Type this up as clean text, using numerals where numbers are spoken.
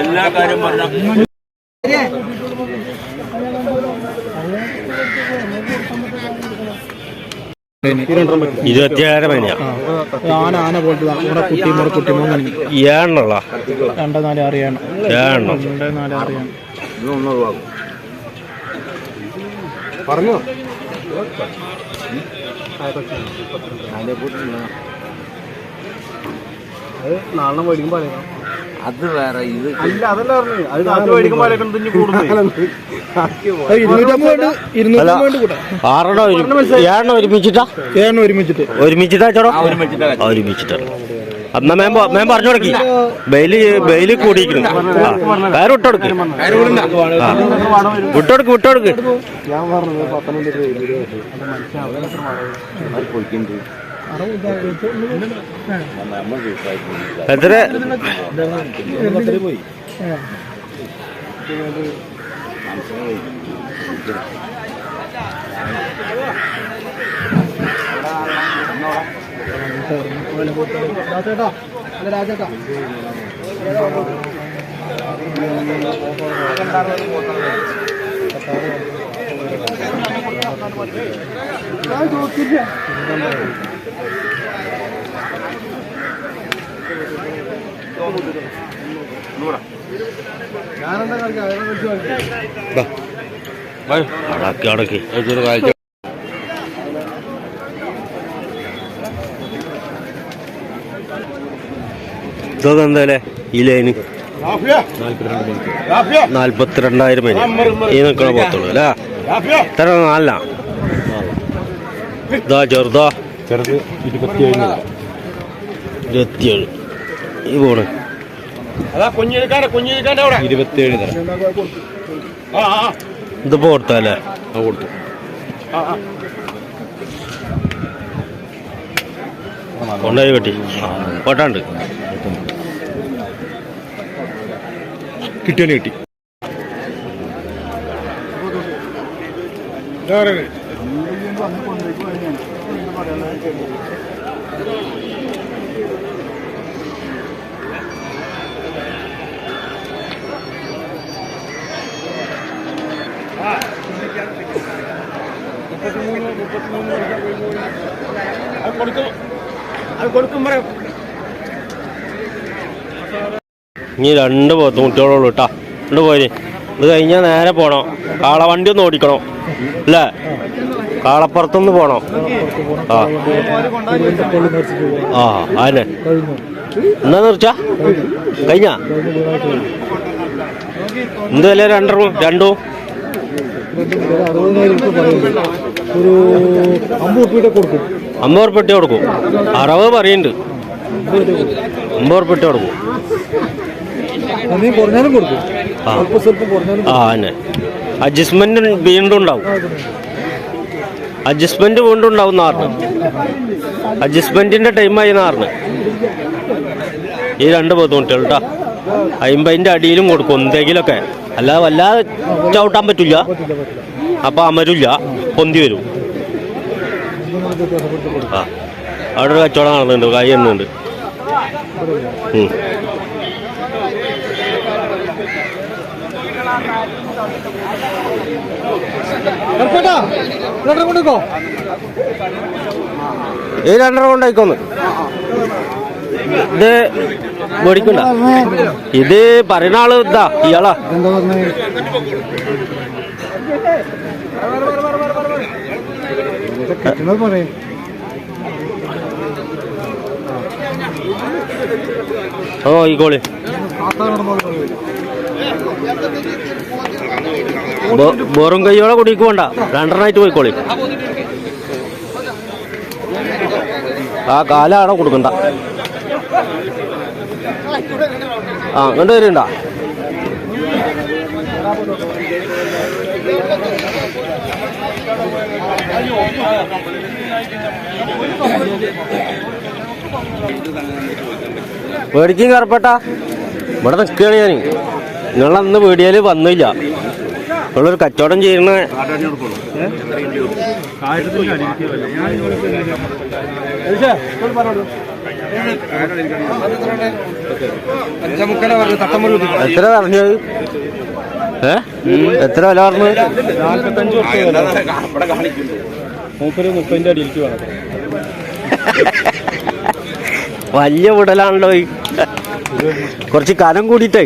എല്ലാ കാര്യം പറഞ്ഞ 27 മണിയാ. ആന പോലത്തെ ഏണ്ണുള്ള 2, 4, 6 ഏണ്ണ 2, 4, 6 ഏണ്ണ പറഞ്ഞോ. നാളെ മേടിക്കുമ്പോ അത് വേറെ ഇത് അല്ല. അതല്ല പറഞ്ഞു. അത് നാട്ടിൽ മേടിക്കുമ്പോ ഒരുമിച്ചിട്ടാ എന്നാ മേം പറഞ്ഞു തുടക്കി. ബെയില് കൂടിയിരിക്കുന്നു. കയറ് വിട്ടോടുക്ക് വിട്ടോടുക്ക്. ഞാൻ പറഞ്ഞത് എത്ര പോയി രാജേട്ടാ അടക്കി ഇതൊക്കെ എന്തായാലേ ഈ ലൈന് 42,000 ഈ നിൽക്കണ പോത്തുള്ളൂ അല്ലേ? ഇത്ര നല്ല ഇതാ ചെറുതാ. ചെറുത് 27 ഈ പോണ് 27 തരാം. ഇതിപ്പോ കൊടുത്തല്ലേ? കൊടുത്തു. കൊണ്ടായി കെട്ടി പോട്ടാണ്ട് കിട്ടിയാലും കിട്ടി. ഇനി 2 പോത്തുകുട്ടികളുള്ളൂ കേട്ടാ. 2 പോയി. ഇത് കഴിഞ്ഞാൽ നേരെ പോണോ. കാളവണ്ടി ഒന്ന് ഓടിക്കണോ അല്ലേ? കാളപ്പുറത്തൊന്ന് പോണോ? അതന്നെ. എന്നാ നിർച്ച കഴിഞ്ഞ എന്ത് വില? 2 രണ്ടും 50 ഉറുപ്പിക കൊടുക്കും. 60 പറയുന്നുണ്ട്. 50 ഉറുപ്പിക കൊടുക്കും. തന്നെ അഡ്ജസ്റ്റ്മെന്റ് വീണ്ടും ഉണ്ടാവും. അഡ്ജസ്റ്റ്മെന്റ് വീണ്ടും ഉണ്ടാവും നാറിന്. അഡ്ജസ്റ്റ്മെന്റിന്റെ ടൈമായി നാറിന്. ഈ 2 പോത്തുകുട്ടികൾ കേട്ടോ. 50ന്റെ അടിയിലും കൊടുക്കും എന്തെങ്കിലുമൊക്കെ. അല്ലാതെ വല്ലാതെ ചവിട്ടാൻ പറ്റില്ല. അപ്പൊ അമരില്ല, പൊന്തി വരും. അവിടെ ഒരു കച്ചവടം നടന്നുണ്ട്. കൈ എണ്ണുണ്ട്. ഈ 2 കൊണ്ടായിക്കോന്ന്. ഇത് മേടിക്കണ്ട. ഇത് പറയുന്ന ആള് ഇതാ ഇയാളാ. നോക്കിക്കോളി. വെറും കൈയോടെ കുടിക്ക് വേണ്ട. 2 പോയിക്കോളി. ആ കാലാണോ കൊടുക്കണ്ട. അങ്ങോട്ട് വരുന്നുണ്ട. മേടിക്കും കറപ്പട്ട. ഇവിടെ നിൽക്കുകയാണ് ഞാൻ. നിങ്ങളന്ന് വീഡിയോയിൽ വന്നില്ല. നിങ്ങളൊരു കച്ചവടം ചെയ്യുന്ന എത്ര പറഞ്ഞത്? എത്ര വില പറഞ്ഞത്? 30 അടിയിലേക്ക് വേണം. വലിയ വിടലാണല്ലോ. കുറച്ച് കനം കൂടിയിട്ടേ